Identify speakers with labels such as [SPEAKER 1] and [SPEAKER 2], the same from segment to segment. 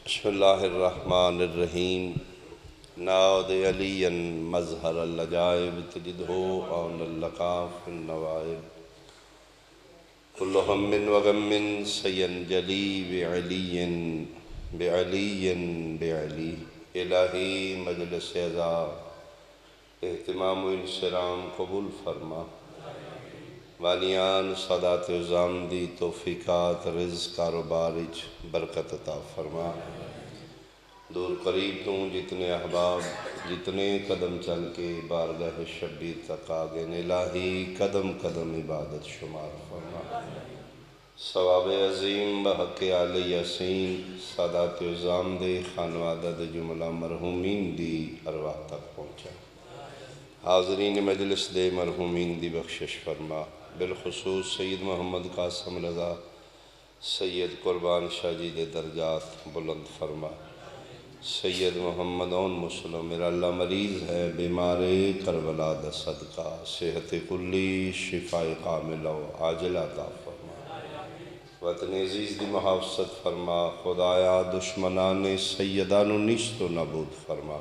[SPEAKER 1] بسم اللہ الرحمن الرحیم ناد علی مظہر العجائب تجدہ عون اللقاف النوائب کل ہم وغم سینجلی بعلی بعلی الہی مجلس عزا اہتمام و انصرام قبول فرما وانیان سادات عظام دی توفیقات رزق کاروبارج برکت عطا فرما دور قریب تو جتنے احباب جتنے قدم چل کے بارگاہ شبیر تک آگئے الہی قدم قدم عبادت شمار فرما ثواب عظیم بحق آل یاسین سادات عظام دے خانوادہ دے جملہ مرحومین دی ارواح تک پہنچا حاضرین مجلس دے مرحومین دی بخشش فرما بالخصوص سید محمد قاسم رضا سید قربان شاہ جی دے درجات بلند فرما سید محمد اون مسلم میرا اللہ مریض ہے بیمار کربلا دا صدقہ صحت کلی شفاء کامل و عاجل عطا فرما وطن عزیز دی محافظت فرما خدایا دشمنان سیدان و نیست و نبود فرما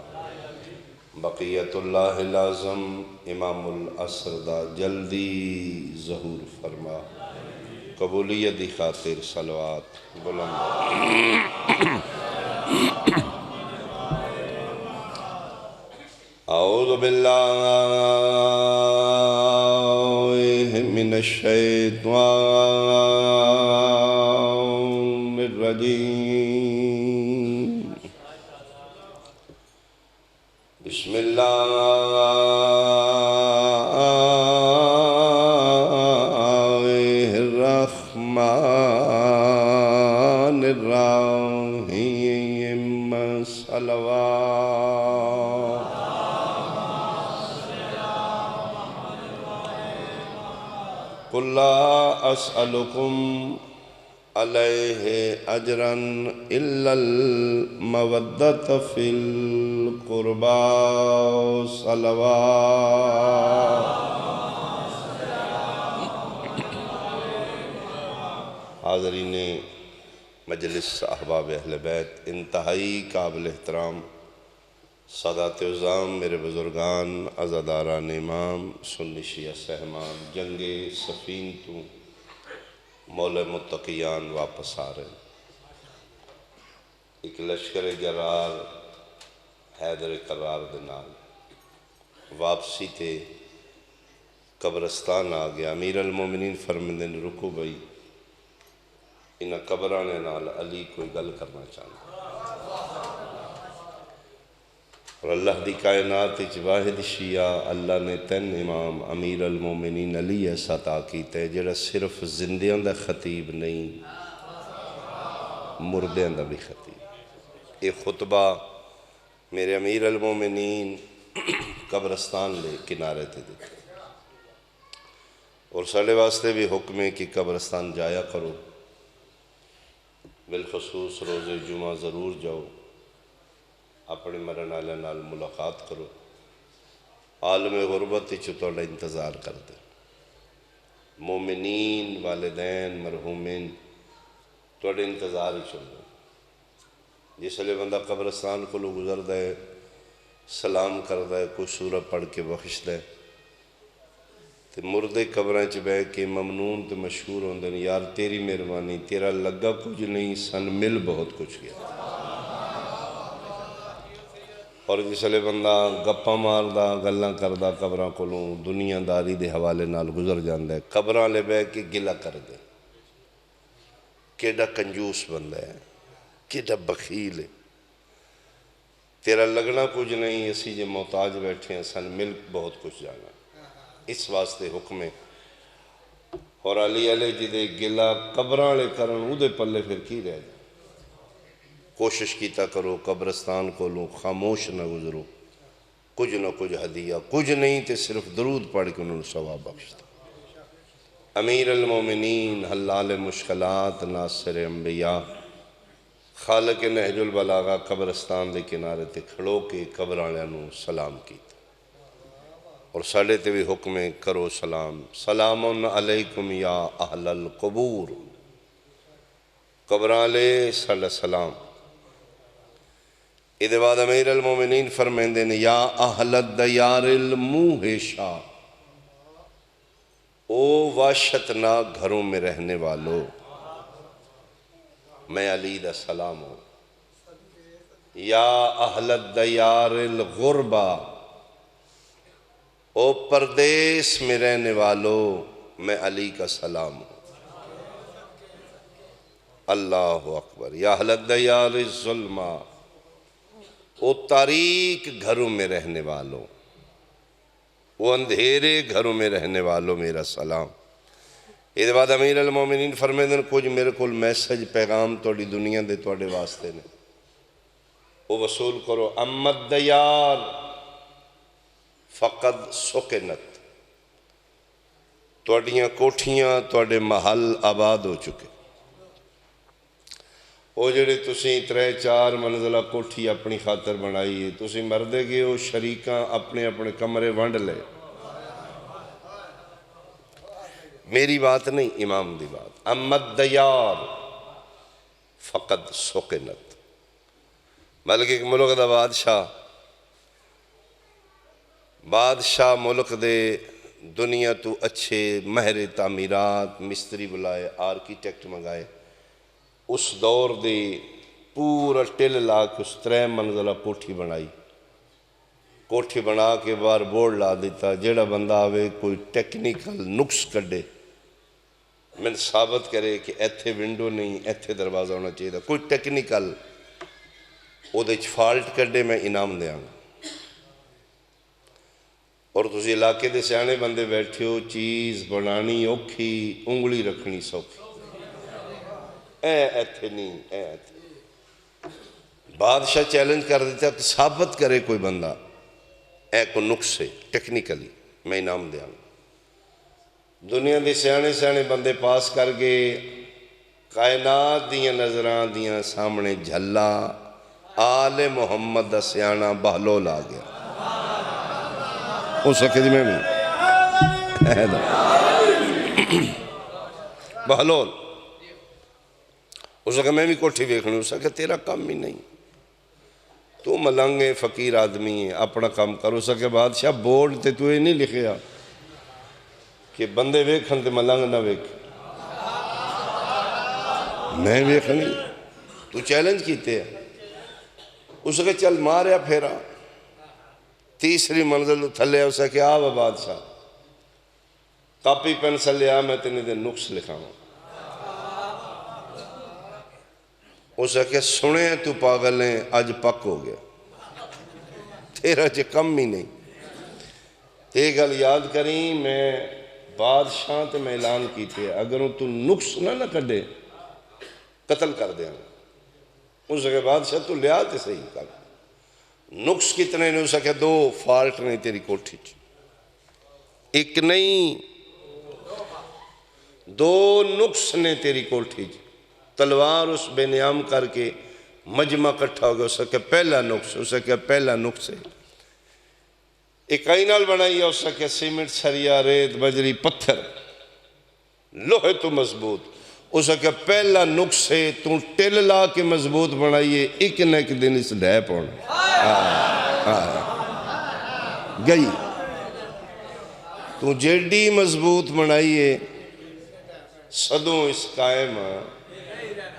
[SPEAKER 1] بقیت اللہ لازم امام العصر دا جلدی ظہور فرما قبولیت دی خاطر صلوات بلند اعوذ باللہ من الشیطان الرجیم بسم اللہ الرحمن الرحیم صلوات قل لا اسألكم علیہ اجرا الا المودۃ فی القربى صلوات حاضرین مجلس احباب اہل بیت انتہائی قابل احترام سادات عظام میرے بزرگان عزاداران امام سنی شیعہ سہمان جنگ صفین تو مولا متقیان واپس آ رہے ایک لشکر جرار حیدر قرار دنال واپسی تے قبرستان آ گیا امیر المومنین فرمندن رکو بھئی انہاں قبرانے نال علی کوئی گل کرنا چاہتا اور اللہ دی کائنات واحد شیعہ اللہ نے تین امام امیر المومنین علی ایسا عطا کیتا ہے جڑا صرف زندیاں دا خطیب نہیں مردیاں دا بھی خطیب یہ خطبہ میرے امیر المومنین قبرستان لے کنارے تے دیتے اور سالے واسطے بھی حکم ہے کہ قبرستان جایا کرو بالخصوص روز جمعہ ضرور جاؤ اپنے مرن والے نال ملاقات کرو عالم غربت توڑا انتظار کر دے مومنین والدین مرحومین توڑے انتظار ہی چل دے جس لئے بندہ قبرستان کو لو گزر دے سلام کر دے کوئی سورہ پڑھ کے بخش دے تے مردے قبریں چ بے کے ممنون تے مشہور ہوندے یار تیری مہربانی تیرا لگا کچھ نہیں سن مل بہت کچھ گیا اور جس لئے بندہ گپا ماردہ گلاں کردہ قبراں کولوں دنیا داری دے حوالے نال گزر جاندہ ہے قبراں لے بے کے گلہ کر دے کیڑا کنجوس بندہ ہے کیڑا بخیل ہے تیرا لگنا کچھ نہیں اسی جے محتاج بیٹھے ہیں سن ملک بہت کچھ جانا اس واسطے حکم ہے اور علی علیہ جی دے گلہ قبراں لے کرن او دے پلے پھر کی رہ جائے کوشش کیتا کرو قبرستان کو لوں خاموش نہ گزرو کچھ نہ کچھ ہدیہ کچھ نہیں تے صرف درود پڑھ کے انہوں نے ثواب بخشتا امیر المومنین حلال مشکلات ناصر انبیاء خالق نہج البلاغہ قبرستان دے کنارے تے کھڑو کے قبرانے انہوں سلام کیتا اور ساڑھے تے بھی حکم کرو سلام سلام علیکم یا اہل القبور قبران لے صلی سلام یہ بعد امیر المومنین فرمیندے نے یا اہل الدیار الموہشا، او وحشتناک گھروں میں رہنے والو، میں علی دا سلام ہوں۔ یا اہل الدیار الغربا، او پردیس میں رہنے والو، میں علی کا سلام ہوں۔ اللہ اکبر۔ یا اہل الدیار الظلمہ، او تاریک گھروں میں رہنے والوں، وہ اندھیرے گھروں میں رہنے والوں، میرا سلام۔ یہ بعد امیر المومنین فرمیندن کچھ میرے کول میسج پیغام توڑی دنیا دے توڑے واسطے نے، وہ وصول کرو۔ اما الدیار فقد سکنت، توڑیاں کوٹھیاں توڑے محل آباد ہو چکے۔ وہ جڑے تسی 3-4 منزلہ کوٹھی اپنی خاطر بنائی، تسی مردے گئے ہو شریکاں اپنے اپنے کمرے ونڈ لے۔ میری بات نہیں، امام دی بات۔ اما الدیار فقد سکنت، بلکہ ایک ملک دا بادشاہ ملک دے دنیا تو اچھے مہر تعمیرات مستری بلائے، آرکیٹیکٹ منگائے، اس دور دے پورا ٹل لا کے اس 3 منزلہ کوٹھی بنائی، کوٹھی بنا کے بار بورڈ لا دیتا، جیڑا بندہ آوے کوئی ٹیکنیکل نقص کڈے، میں ثابت کرے کہ ایتھے ونڈو نہیں، ایتھے دروازہ ہونا چاہیے، کوئی ٹیکنیکل او دے فالٹ کڈے، میں انعام دیاں گا۔ اور تسی علاقے دے سیانے بندے بیٹھے ہو، چیز بنانی اوکھی، انگلی رکھنی سوکھی، ایتھے نہیں، ایتھے۔ بادشاہ چیلنج کر دیتا کہ ثابت کرے کوئی بندہ کو نقص ہے ٹیکنیکلی، میں انعام دیاں گا۔ دنیا دے سیانے بندے پاس کر گئے، کائنات دیاں نظران دیاں سامنے جھلا آل محمد دا سیانہ بہلول آ گیا۔ اس وقت میں بھی بہلول، اس وقت میں بھی کوٹھی دیکھنی، اس وقت تیرا کام ہی نہیں، تو ملنگ ہے، فقیر آدمی ہے، اپنا کام کرو۔ اس وقت بادشاہ بورڈ تے تو یہ نہیں لکھیا کہ بندے ویکھن تے ملنگ نہ ویکھ، میں ویکھنی، تو چیلنج کیتے ہیں۔ اس وقت چل ماریا پھیرا، 3 منزل تھلے، اس وقت آوا بادشاہ، کاپی پینسل لیا، میں تینی دے نقص لکھاؤں۔ اس وقت سنے تو پاگل ہیں، آج پک ہو گیا، تیرا جے کم ہی نہیں۔ تے گل یاد کریں، میں بادشاہ تے میں اعلان کیتے، اگر تو نقص نہ کڈے قتل کر دیا۔ اس وقت بادشاہ تو لیا تے صحیح کر، نقص کتنے نے؟ اس وقت 2 فالٹ نہیں تیری کوٹھی، ایک نہیں 2 نقص نے تیری کوٹھی۔ تلوار اس بے نیام کر کے مجمع کٹھا ہو گیا، اس وقت پہلا نقص، اس وقت پہلا نقص ہے۔ ایک آئینال بنائی ہے، اس وقت سیمنٹ، سریا، ریت، بجری، پتھر، لوہے تو مضبوط، اس وقت پہلا نقص ہے، تو ٹل لا کے مضبوط بنائیے، ایک نہ ایک دن اس ڈھے پڑھنا گئی، تو جیڈی مضبوط بنائیے، صدوں اس قائم،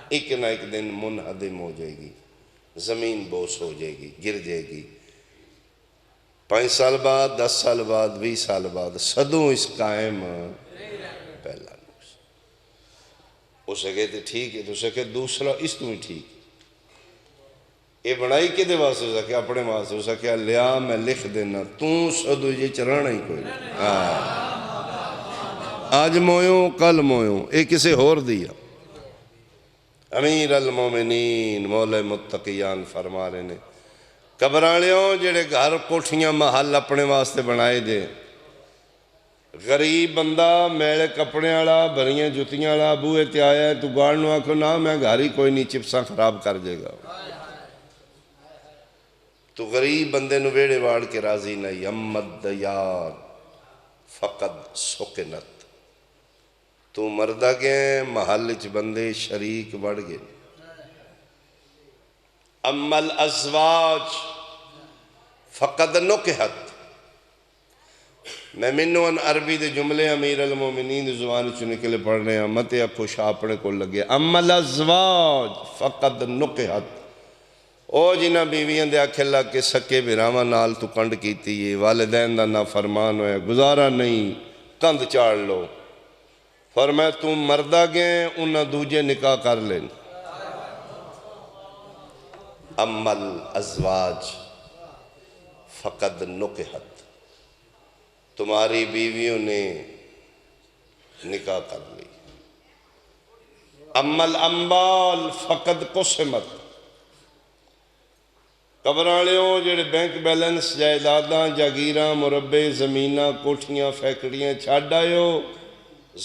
[SPEAKER 1] ایک نہ ایک دن منہدم ہو جائے گی، زمین بوس ہو جائے گی، گر جائے گی۔ 5 سال بعد، 10 سال بعد، 20 سال بعد، صدوں اس قائم، پہلا نقص۔ اس کہتے ٹھیک ہے، تو اسے کہتے دوسرا اس تو ہی ٹھیک، یہ بنائی کے دے واسے، اسے کہتے اپنے واسے، اسے کہتے لیا میں لکھ دینا، تو صدو یہ چلانا ہی کوئی نہیں، آج مویوں کل مویوں، ایک اسے ہور دیا۔ امیر المومنین مولا متقیان فرما رہے نے، قبرانیوں جڑے گھر کوٹھیاں محل اپنے واسطے بنائے دے، غریب بندہ میلے کپڑے والا، بھریاں جتیاں والا، بوئے تے آیا ہے، تو گارڈنوں آکھو نا میں گھر ہی کوئی نہیں، چپساں خراب کر جے گا، تو غریب بندے نو ویڑے واڑ کے راضی نہیں۔ اما الدیار فقد سکنت، تو مردہ گئے محل چ بندے شریک بڑھ گئے، اما الازواج فقد نکحت. میں منو عربی دے جملے امیر المومنین دی زبان چ نکلے پڑھ رہے ہیں، مت آکھو شاپنے کو لگے. اما الازواج فقد نکحت. او جنہ بیویاں دے آکھے لگ کے سکے بھراواں نال تو کنڈ کیتی ہے، والدین دا نافرمان ہوئے، گزارا نہیں، کند چاڑ لو. فرمایا تم مردہ گئے انہاں دوجے نکاح کر لیں. اما الازواج فقد نکحت. تمہاری بیویوں نے نکاح کر لی. اما الاموال فقد قسمت. قبرالیوں جڑے بینک بیلنس جائیداداں جاگیراں مربے زمیناں کوٹھیاں فیکٹریاں چھاڑ آئیو،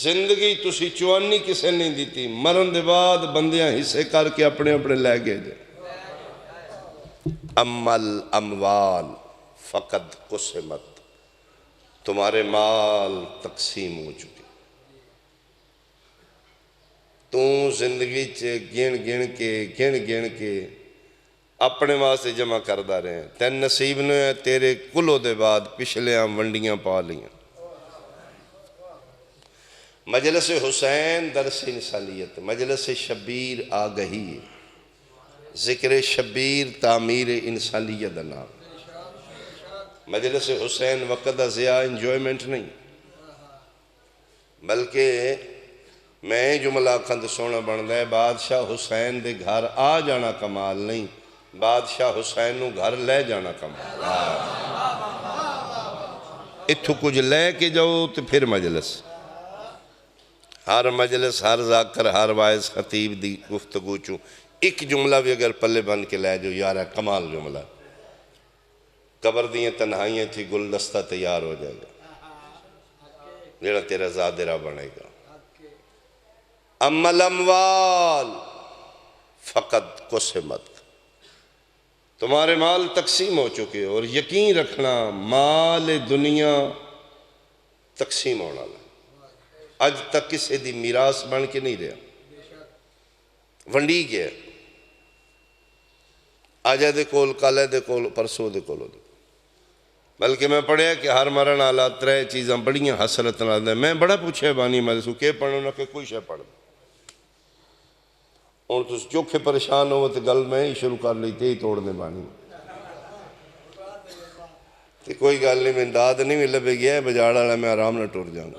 [SPEAKER 1] زندگی تسی چوانی کسے نہیں دیتی، مرن دے بعد بندیاں حصے کر کے اپنے اپنے لے گئے جائے. اما الاموال فقد قسمت. تمہارے مال تقسیم ہو چکے. تو زندگی چے گن کے اپنے واسطے جمع کردہ رہے ہیں. تین نصیب نے تیرے کلو دے بعد پچھلیاں ونڈیاں پا لیاں. مجلس حسین درس انسانیت، مجلس شبیر آگہی، ذکر شبیر تعمیر انسانیت نام. مجلس حسین وقت ضیاء انجوائمنٹ نہیں، بلکہ میں جملہ کھند سونا بندہ ہے، بادشاہ حسین دے گھر آ جانا کمال نہیں، بادشاہ حسین نو گھر لے جانا کمال. اتھو کچھ لے کے جاؤ تو پھر مجلس. ہر مجلس، ہر ذاکر، ہر وائز خطیب دی گفتگو چوں ایک جملہ بھی اگر پلے بن کے لے جو یارہ کمال جملہ. قبر دیئے تنہائیاں تھی گلدستہ تیار ہو جائے گا جیڑا تیرا زادرہ بنے گا. اما الاموال فقد قسمت. تمہارے مال تقسیم ہو چکے اور یقین رکھنا مال دنیا تقسیم ہونا ہے. اج تک کسی دی میراث بن کے نہیں رہا، ونڈی گیا. آجے دے کول، کالے دے کول، پرسوں دے کولو دے. بلکہ میں پڑھیا کہ ہر مرن آلہ ترے چیزاں بڑیاں حسرت نہ دے. میں بڑا پوچھے بانی مدسو کہ پڑھو نہ کہ کوئی شے پڑھ دے. اور تو چوکھے پریشان ہو تو گل میں ہی شروع کر لیتے ہی توڑنے بانی. تو کوئی گل نہیں، میں داد نہیں ملے بے گیا ہے بجاڑ آلہ میں آرام نہ ٹور جاؤں.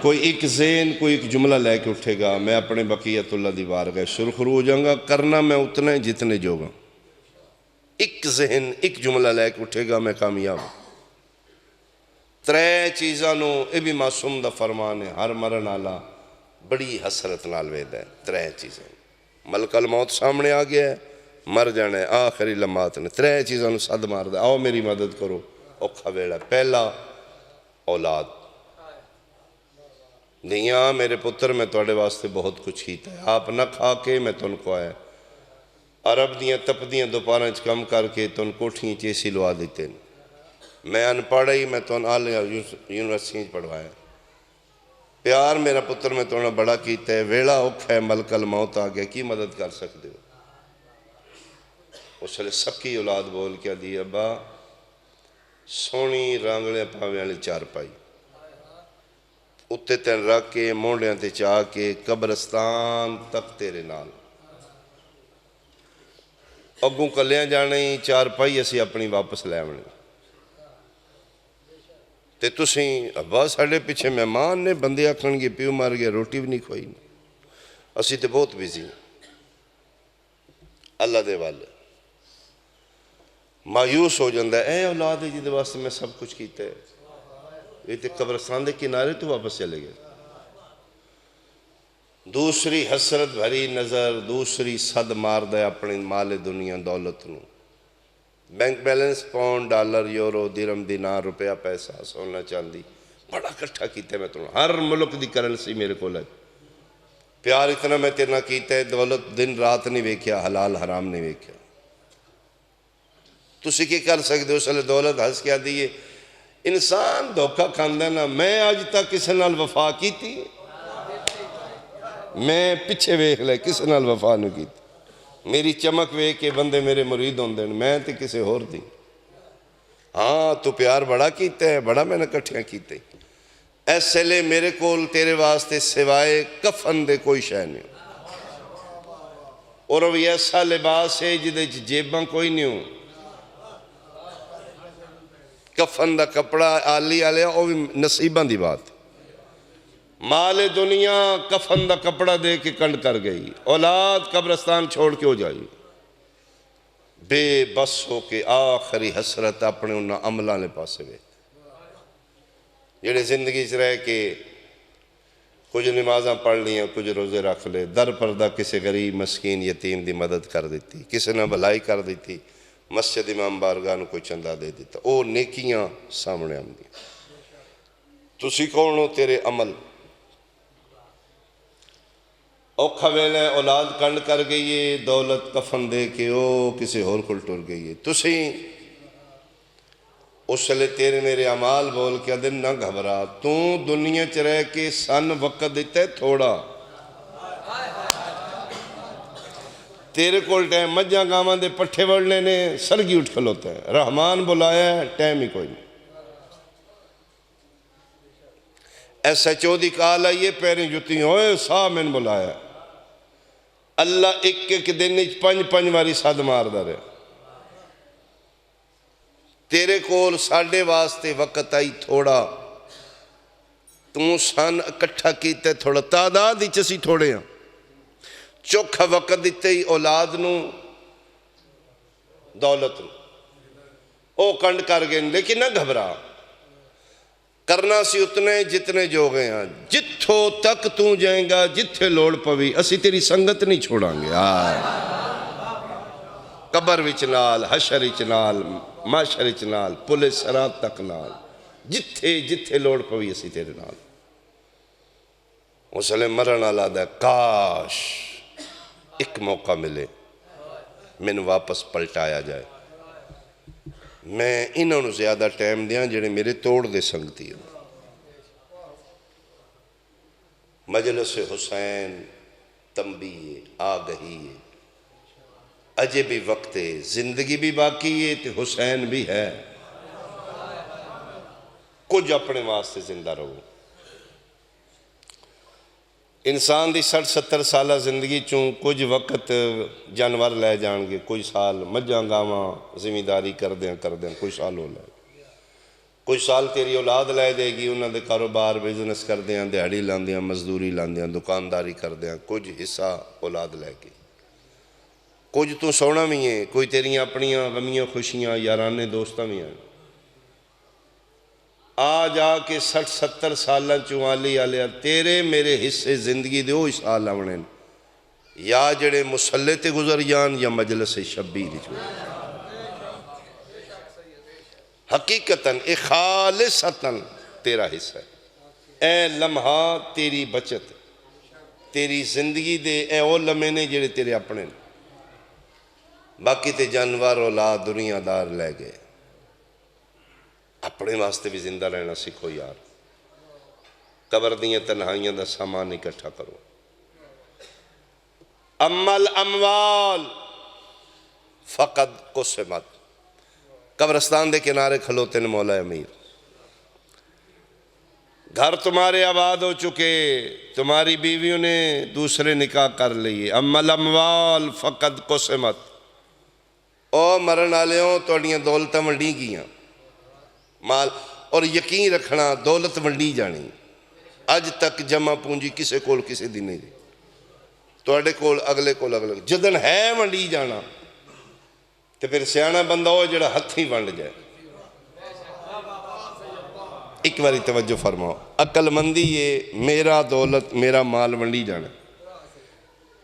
[SPEAKER 1] کوئی ایک ذہن، کوئی ایک جملہ لے کے اٹھے گا، میں اپنے بقیت اللہ دی بارگاہ سرخرو ہو جاؤں گا. کرنا میں اتنے جتنے جو گا. ایک ذہن، ایک جملہ لے کے اٹھے گا، میں کامیاب. ترے چیزاں نو اے بھی معصوم دا فرمان ہے، ہر مرن آلہ بڑی حسرت نال وید ہے. ترے چیزیں ملک الموت سامنے آ گیا ہے، مر جانا ہے آخری لمحات نے. ترے چیزاں نو صد مار دے. آؤ میری مدد کرو. اوکھا ویڑا. پہلا اولاد. دیاں میرے پتر میں توڑے واسطے بہت کچھ کیتا ہے، آپ نہ کھا کے میں تن کو آیا. عرب دیاں تپ دیاں دوپارہ کم کر کے تن کوٹھیں چیسی لوا دیتے ہیں. میں ان پڑھائی میں تن آلیہ یونیورسٹی پڑھوایا. پیار میرا پتر میں توڑا بڑا کیتا ہے. ویڑا اوکھا ہے، ملک الموت آ گیا، کی مدد کر سکتے ہو؟ اس لئے سب کی اولاد بول کیا دی ابا سونی رانگلے پاوے والی چار پائی اتے تین رکھ کے مونڈیاں تے چاہ کے قبرستان تک تیرے نال. اگوں کلیاں جانے چار پائی اسی اپنی واپس لے آنے. تے تسیں ابا ساڑھے پیچھے مہمان نے بندے آکھن گے پیو مار گیا روٹی بھی نہیں کھوئی. اسی تے بہت بیزی اللہ دے والے. مایوس ہو جاندہ ہے اے اولاد جی دے واسطے میں سب کچھ کیتے ہیں. یہ تے قبرستان دے کنارے تو واپس چلے گئے. دوسری حسرت بھری نظر، دوسری صد مار دے اپنے مال دنیا دولت نو. Bank balance pound dollar euro درہم دینار روپیہ پیسہ سونا چاندی بڑا کٹھا کیتے میں تمہیں. ہر ملک دی کرنسی میرے کو لگ. پیار اتنا میں تیرنا کیتے ہے، دولت دن رات نہیں ویکھیا، حلال حرام نہیں ویکھیا. تسی کی کر سکتے ہو؟ سلے دولت ہنس کیا دیئے. انسان دھوکہ کھاندہ نا. میں آج تک کسی نال وفا کی تھی میں پیچھے ویکھ لے کس نال وفا نہیں کی میری چمک ویکھ کے بندے میرے مرید ہوندے میں تے کسے ہور دی ہاں تو پیار بڑا کیتا ہے بڑا میں نے کٹھیاں کیتے ایسے لے میرے کول تیرے واسطے سوائے کفن دے کوئی شے نہیں اور وہ ایسا لباس ہے جدے جیباں کوئی نہیں ہوں کفن دا کپڑا آلی آلیا وہ بھی نصیباں دی بات مال دنیا کفن دا کپڑا دے کے کنڈ کر گئی اولاد قبرستان چھوڑ کے ہو جائی بے بس ہو کے آخری حسرت اپنے انہاں عملہ نے پاسے ہوئے جڑے زندگی سے رہ کے کچھ نمازاں پڑھ لیاں کچھ روزے رکھ لے در پردہ کسی غریب مسکین یتیم دی مدد کر دیتی کسی نے بھلائی کر دیتی مسجد امام بارگاہ نو کوئی چندہ دے دیتا او نیکیاں سامنے آمدی تسی کون ہو تیرے عمل اوکھا ویلے اولاد کنڈ کر گئی ہے دولت کفن دے کے او کسی اور کل ٹر گئی ہے تسی اس لئے تیرے میرے عمال بول کے دن نہ گھبرا تو دنیا چ رہ کے سن وقت دیتا ہے تھوڑا تیرے کول ٹائم مجھا گامان دے پٹھے وڑنے نے سرگی اٹھ کھلوتا ہے رحمان بلایا ہے ٹائم ہی کوئی نہیں ایسا چودی کال آئیے پیریں جتی ہوئے سا میں نے بلایا اللہ ایک دن پنج واری صد مار دا رہے تیرے کول ساڑھے واسطے وقت آئی تھوڑا تم سان اکٹھا کیتے تھوڑا تعداد ہی چسی تھوڑے ہیں چوکھا وقت دیتے ہی اولاد نو دولت نو او کنڈ کر گئے لیکن نہ گھبرا کرنا سی اتنے جتنے جو گئے ہیں جتھو تک تو جائیں گا جتھے لوڑ پوی اسی تیری سنگت نہیں چھوڑاں گے قبر وچ نال حشر وچ نال معاشر وچ نال پولیس سرات تک نال جتھے لوڑ پوی اسی تیرے نال اس لئے مرن آلہ دا کاش ایک موقع ملے میں نے واپس پلٹایا جائے میں انہوں نے زیادہ ٹائم دیاں جنہیں میرے توڑ دے سنگتی ہیں مجلس حسین تنبیہ آگہی اجے بھی وقت ہے زندگی بھی باقی ہے تو حسین بھی ہے کچھ اپنے واسطے زندہ رہو انسان دی 60-70 سالہ زندگی چون کچھ وقت جانور لے جان گے کوئی سال مجھاں گاواں زمینداری کر دیں کوئی سال ہو لے کوئی سال تیری اولاد لے دے گی انہاں دے کاروبار بزنس کر دیں دیہڑی لاندیاں مزدوری لاندیاں دکانداری کر دیں کچھ حصہ اولاد لے کے کچھ تو سونا بھی ہیں کوئی تیریاں اپنیاں غمیاں خوشیاں یارانے دوستاں بھی ہیں آج آ کے 60-70 سالہ چوالی آلیا تیرے میرے حصے زندگی دے وہ سال آونے یا جڑے مسلح تے گزر جان یا مجلس شبیر حقیقتاً خالصتاً تیرا حصہ ہے اے لمحہ تیری بچت تیری زندگی دے اے وہ لمحے نے جڑے تیرے اپنے باقی تے جانور اولاد دنیا دار لے گئے اپنے واسطے بھی زندہ رہنا سکھو یار قبر دیاں تنہائیاں دا سامان اکٹھا کرو اما الاموال فقد قسمت قبرستان دے کنارے کھلوتے نے مولا امیر گھر تمہارے آباد ہو چکے تمہاری بیویوں نے دوسرے نکاح کر لیے اما الاموال فقد قسمت او مرن آلیوں توڑیاں دولتاں منڈی گیاں مال اور یقین رکھنا دولت منڈی جانی اج تک جمع پونجی کسے کول کسے دی نہیں دی تو اڈے کول اگلے جدن ہے منڈی جانا تو پھر سیانہ بندہ ہو جڑا ہتھی ونڈ جائے ایک باری توجہ فرماؤ عقل مندی یہ میرا دولت میرا مال منڈی جانا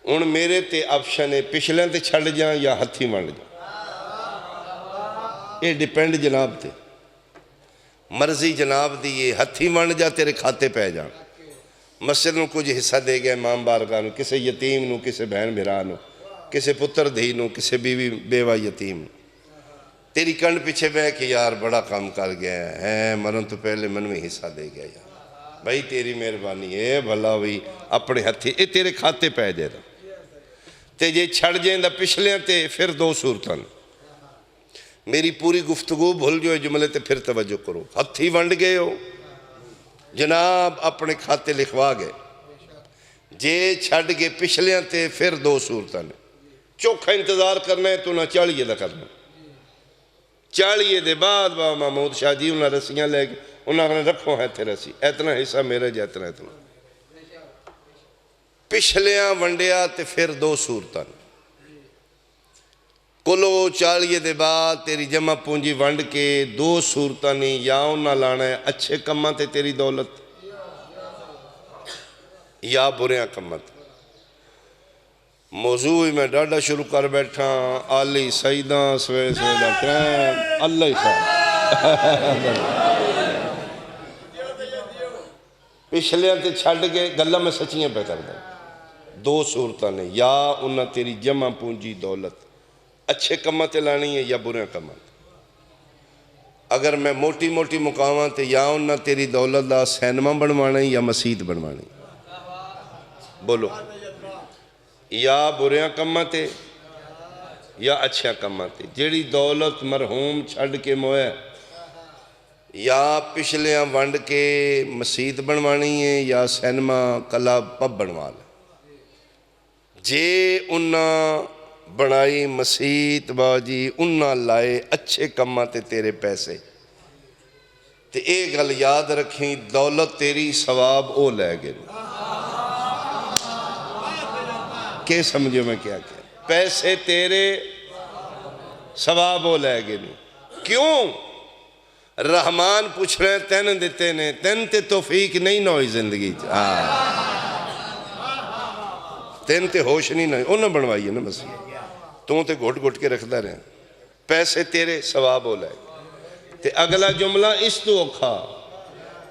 [SPEAKER 1] ان میرے تے آپشن ہے پچھلیں تے چھڑ جائیں یا ہتھی ونڈ جائیں یہ ڈیپینڈ جناب تے مرضی جناب دی یہ ہتھی ونڈ جا تیرے کھاتے پہ جان مسجد میں کچھ حصہ دے گیا امام بارگاہ نو کسے یتیم نو کسے بہن بھرا نو کسے پتر دھی نو کسے بیوی بیوہ یتیم تیری کنڈ پیچھے بے کہ یار بڑا کام کر گیا ہے مرن تو پہلے من میں حصہ دے گیا یار بھائی تیری مہربانی ہے بھلا بھی اپنے ہتھی اے تیرے کھاتے پہ جائے دا تے جے چھڑ جائیں دا پچھلیاں تے پھر دو صورتاں میری پوری گفتگو بھول جو جملے تے پھر توجہ کرو ہتھی ونڈ گئے ہو جناب اپنے کھاتے لکھوا گئے جے چھڑ گئے پچھلیاں تے پھر دو صورتاں چوکھا انتظار کرنا ہے تو نہ 40 دا کرنا 40 دے بعد بابا محمود شاہ جی انہاں رسیاں لے گئے انہاں نے رکھو ہے تھے رسی اتنا حصہ میرے جا اتنا پچھلیاں ونڈیا تے پھر دو صورتاں کلو 40 دے بعد تیری جمع پونجی ونڈ کے دو صورتاں یا انہاں لانا ہے اچھے کماں تے تیری دولت یا بریاں کماں تے موضوع میں ڈاڈا شروع کر بیٹھا آلی سیداں سوے دا ٹائم اللہ ہی خواہ پچھلے تے چھڑ گئے گلہ میں سچیاں پہ کر دیں دو صورتاں نے یا انہاں تیری جمع پونجی دولت اچھے کماں تے لانی ہے یا بریاں کماں تے اگر میں موٹی موٹی مقاماں تے یا انہاں تیری دولت دا سینما بنوانا یا مسجد بنوانی بولو یا بریاں کماں تے یا اچھا کماں تے جیڑی دولت مرحوم چھڑ کے موئے یا پچھلیاں ونڈ کے مسجد بنوانی ہے یا سینما کلب پب بنوا لے جے انہاں بنائی مسجد باجی انہاں لائے اچھے کماں تے تیرے پیسے تے ایک گل یاد رکھیں دولت تیری ثواب او لے گئے کہ سمجھو میں کیا پیسے تیرے ثواب ہو لے گئے نہیں کیوں رحمان پوچھ رہے ہیں تین دیتے نے تین تے توفیق نہیں نوئی زندگی تین تے ہوش نہیں نوئی انہوں بنوائی ہے نا بس تو تے گھٹ گھٹ کے رکھتا رہے پیسے تیرے ثواب ہو لے گئے تے اگلا جملہ اس تو اوکھا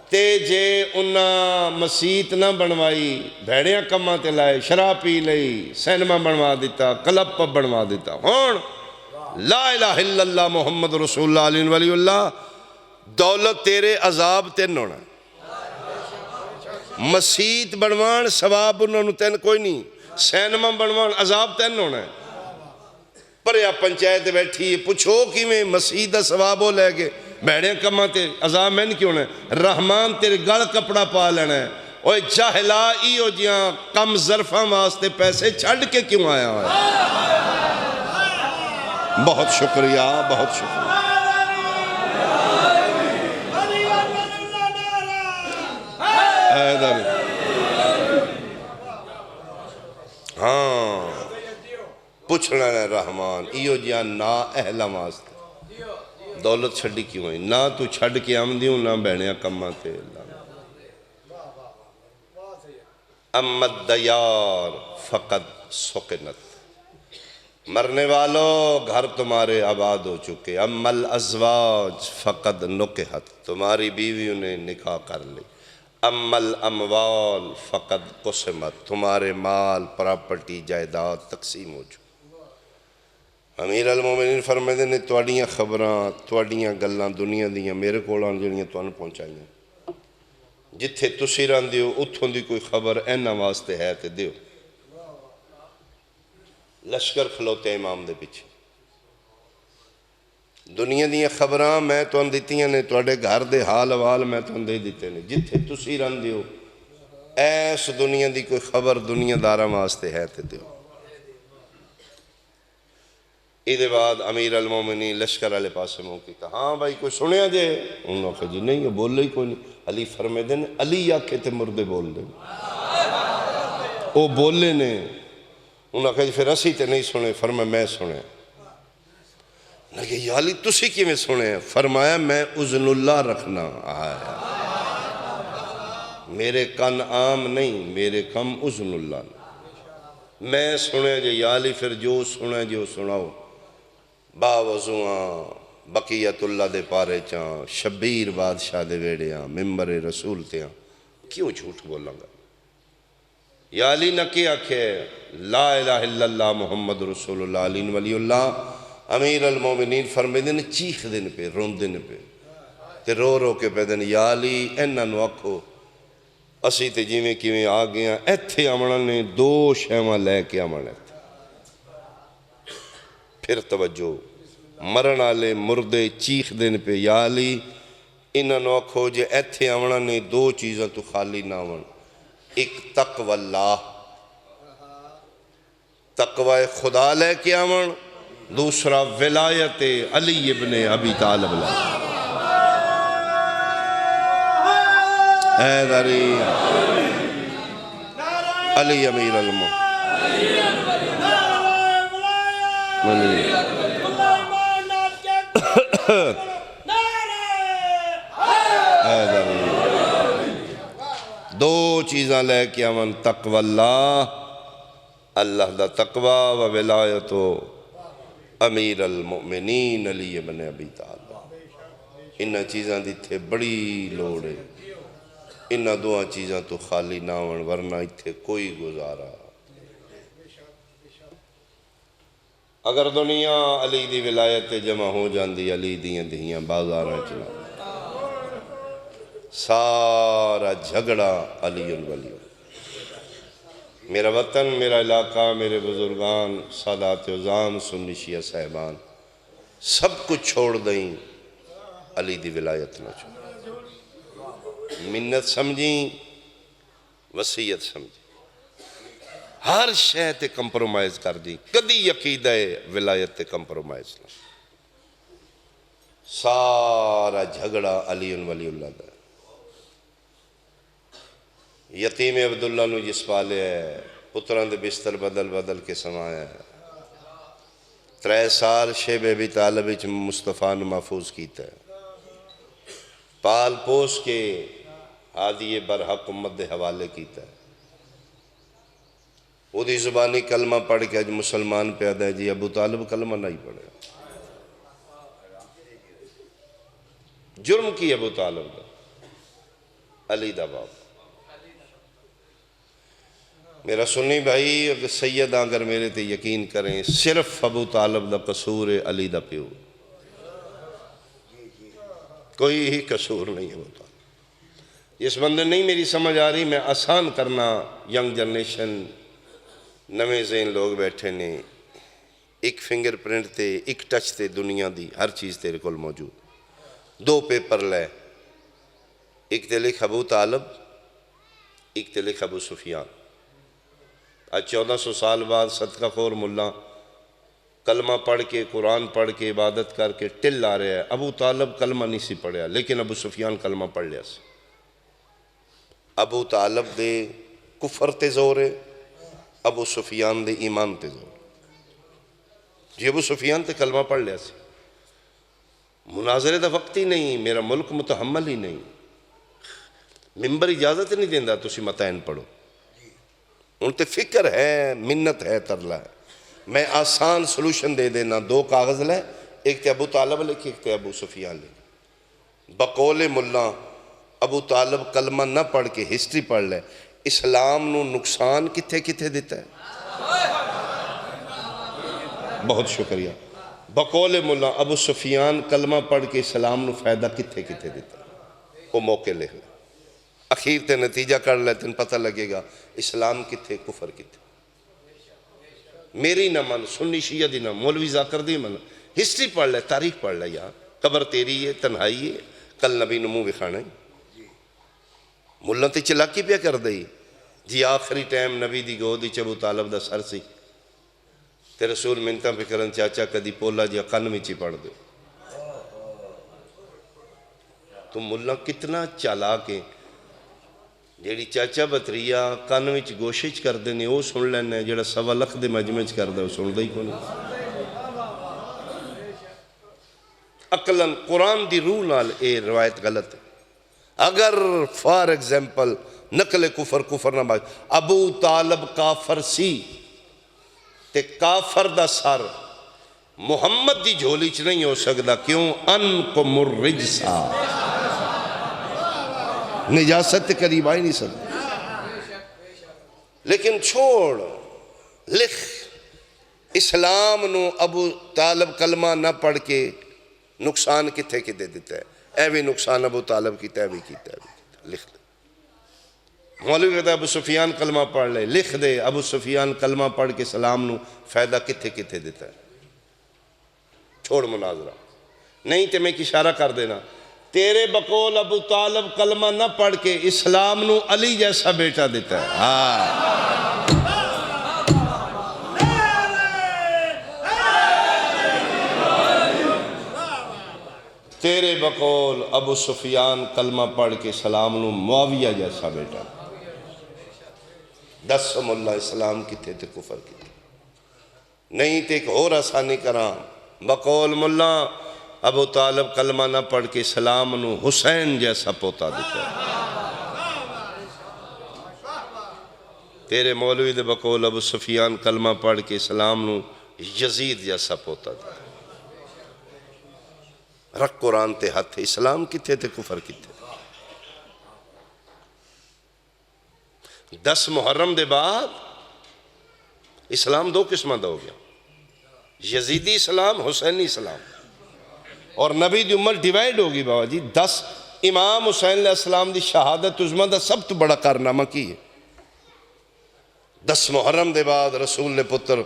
[SPEAKER 1] تے جے انہاں مسیت نہ بنوائی بھیڑیاں کماں تے لائے شراب پی لئی سینما بنوا دیتا کلب پب بنوا دیتا ہون لا الہ الا اللہ محمد رسول اللہ علیہ ولی اللہ دولت تیرے عذاب تین ہونا مسیت بنوان ثواب انہوں تین کوئی نہیں سینما بنوان عذاب تین ہونا ہے پر یا پنچایت بیٹھی پوچھو کی میں مسیت ثواب ہو لے گے بیڑے کماں تے عذاب میں نہیں کیوں نے رحمان تیرے گل کپڑا پا لینا ہے اوہ جاہلا ایو جیاں کم ظرفاں واسطے پیسے چھڑ کے کیوں آیا ہے بہت شکریہ بہت شکریہ ہاں پوچھنا ہے رحمان ایو جیاں نا اہلا واسطے دولت چھڑی کیوں ہوئی نہ تو چھڑ کے آم دیوں نہ بینیا کماں تے امت دیار فقط سکنت مرنے والو گھر تمہارے آباد ہو چکے ام الازواج فقط نکحت تمہاری بیویوں نے نکاح کر لی ام الاموال فقط قسمت تمہارے مال پراپرٹی جائیداد تقسیم ہو چکے امیر المومنین فرمائے نے توڑیاں خبراں توڑیاں گلاں دنیا دیاں میرے کولان جڑیاں تو ان پہنچائیاں جتھے تسی ران دیو اتھوں دی کوئی خبر اینا واسطے ہے تے دیو لشکر کھلوتے امام دے پیچھے دنیا دیاں خبراں میں تو ان دیتیاں نے توڑے گھر دے حال وال میں تو ان دے دیتے نے جتھے تسی ران دیو ایس دنیا دی کوئی خبر دنیا دارہ واسطے ہے تے دیو ایدے بعد امیر المومنین لشکر علیہ پاسے موقع کہا ہاں بھائی کوئی سنیا جے انہوں نے کہا جی نہیں بول لئی کوئی نہیں علی فرمے دیں علی آکھے تے مردے بول دیں او بولے نے انہوں نے کہا جی پھر اسی تے نہیں سنے فرمے میں سنے نے کہا یا علی تسی کی میں سنے فرمایا میں اذن اللہ رکھنا آیا میرے کن عام نہیں میرے کم اذن اللہ میں سنے جے یا علی پھر جو سنے جو سناؤ باوضوعاں بقیت اللہ دے پارے چاں شبیر بادشاہ دے ویڑیاں ممبر رسول تیاں کیوں جھوٹ بولاں گا یا علی نہ کیا کہ لا الہ الا اللہ محمد رسول اللہ علیہ ولی اللہ امیر المومنین فرمے دن چیخ دن پہ رون دن پہ تے رو رو کے پہ دن یا علی اینہ نو اکھو اسی تے جیویں کیویں آ گیا ایتھے آمنا نے دو شیواں لے کے آمنا ہے۔ پھر توجہ مرن آلے مردے چیخ دن پہ یا علی انہاں نو آکھو جے ایتھے آمنا نے دو چیزاں تو خالی نہ آمن، ایک تقوی اللہ تقوی خدا لے کے آمن، دوسرا ولایت علی ابن ابی طالب لے حیدری علی امیر دو چیزاں لے کے آمن، تقوی اللہ دا تقوی و ولایت امیر المؤمنین علی ابن ابی طالب۔ انہاں چیزاں دی تھے بڑی لوڑے، انہاں دو چیزاں تو خالی نہ ہون ورنہ اتھے کوئی گزارا۔ اگر دنیا علی دی ولایت جمع ہو جاندی علی دیاں دہیاں بازاراں چلا سارا جھگڑا علی الولی۔ میرا وطن، میرا علاقہ، میرے بزرگان، سادات عظام، سنی شیعہ صاحبان سب کچھ چھوڑ دیں، علی دی ولایت نہ چھوڑ، منت سمجھیں، وصیت سمجھیں، ہر شے تے کمپرومائز کر دی، کدی عقیدہ ولایت تے کمپرومائز نہ، سارا جھگڑا علی ولی اللہ دا۔ یتیم عبداللہ نو جس پالے ہے، پتران دے بستر بدل بدل کے سمایا ہے، 3 سال شیب ابی طالب وچ مصطفیٰ نو محفوظ کیتا ہے، پال پوس کے ہادی برحق امت دے حوالے کیتا ہے، وہ دی زبانی کلمہ پڑھ کے اج مسلمان پیدا ہے جی ابو طالب کلمہ نہیں پڑھے۔ جرم کی ابو طالب دا علی دا باپ۔ میرا سنی بھائی اگر سیدہ اگر میرے تے یقین کریں صرف ابو طالب دا قصور ہے، علی دا پیو، کوئی ہی قصور نہیں ہے ابو طالب۔ اس بندے نہیں میری سمجھ آ رہی، میں آسان کرنا، ینگ جنریشن نویں ذہن لوگ بیٹھے نے، ایک فنگر پرنٹ تے ایک ٹچ تے دنیا دی ہر چیز تیرے کول موجود، 2 پیپر لے، ایک تے لکھ ابو طالب، ایک تے لکھ ابو سفیان۔ آج 1400 سال بعد صدقہ خور ملا کلمہ پڑھ کے قرآن پڑھ کے عبادت کر کے ٹل آ رہا ہے، ابو طالب کلمہ نہیں سی پڑھیا لیکن ابو سفیان کلمہ پڑھ لیا سی۔ ابو طالب دے کفر تے زور ہے، ابو سفیان دے ایمان تے زور جی۔ ابو سفیان تے کلمہ پڑھ لیا سی، مناظرے دا وقت ہی نہیں، میرا ملک متحمل ہی نہیں، ممبر اجازت نہیں دیندہ تسی متعین پڑھو، ان تے فکر ہے، منت ہے، ترلا ہے۔ میں آسان سلوشن دے دینا، 2 کاغذ لے، ایک تے ابو طالب لکھے، ایک تے ابو سفیان لکھے۔ بقول ملا ابو طالب کلمہ نہ پڑھ کے ہسٹری پڑھ لے، اسلام نو نقصان کتھے کتھے دیتا ہے؟ بہت شکریہ۔ بقول ملا ابو سفیان کلمہ پڑھ کے اسلام نو فائدہ کتھے کتھے دیتا ہے؟ وہ موقع لکھ لے، اخیر تے نتیجہ کر لے، تن پتہ لگے گا اسلام کتھے کفر کتھے۔ میری نہ من، سنی شیعہ دی نہ، مولوی ذاکر دی من، ہسٹری پڑھ لے، تاریخ پڑھ لے یار، قبر تیری ہے، تنہائی ہے، کل نبی نمو بکھانا ہے۔ ملہ تے چلاکی پہ کر دئی جی، آخری ٹائم نبی دی گودی ابو طالب دا سر سی تے رسول منتاں پہ کرن چاچا کدی پولا جی کن میں چی پڑھ دو۔ تو ملہ کتنا چالاک ہے، جیڑی چاچا بطریہ کن وچ گوشش کر دینے وہ سن لینے، جیڑا 1.25 لاکھ دے مجمع کر دے وہ سن دے ہی کون۔ عقلاً قرآن دی روح نال اے روایت غلط ہے۔ اگر فار ایگزامپل نقل کفر نہ باقی ابو طالب کافر سی تے کافر دا سر محمد دی جھولی چ نہیں ہو سکتا، کیوں؟ انکم الرجسا، نجاست قریب آئی نہیں سکتا۔ لیکن چھوڑ، لکھ اسلام نو ابو طالب کلمہ نہ پڑھ کے نقصان کتھے دیتا ہے؟ اے بھی نقصان ابو طالب کی تے بھی کی تے بھی لکھ لے۔ مولوی کہتا ہے ابو سفیان کلمہ پڑھ لے، لکھ دے ابو سفیان کلمہ پڑھ کے سلام نو فائدہ کتھے کتھے دیتا ہے، چھوڑ مناظرہ، نہیں تے میں ایک اشارہ کر دینا، تیرے بقول ابو طالب کلمہ نہ پڑھ کے اسلام نو علی جیسا بیٹا دیتا ہے. تیرے بقول ابو سفیان کلمہ پڑھ کے سلام نو معاویہ جیسا بیٹا، دس ملہ اسلام کتے تے کفر کتے، نہیں تے ایک اور آسانی کرام، بقول ملہ ابو طالب کلمہ نہ پڑھ کے سلام نو حسین جیسا پوتا دیتا ہے. تیرے مولوی دے بقول ابو سفیان کلمہ پڑھ کے سلام نو یزید جیسا پوتا دیتا ہے. رکھ قرآن تے ہاتھ، اسلام کتے تے کفر کتے. 10 محرم دے بعد اسلام دو قسمہ دا ہو گیا، یزیدی اسلام، حسینی اسلام. اور نبی دی امت ڈیوائیڈ ہوگی بابا جی. 10 امام حسین علیہ السلام دی شہادت عظمیٰ دا سب تو بڑا کارنامہ کی ہے. 10 محرم دے بعد رسول نے پتر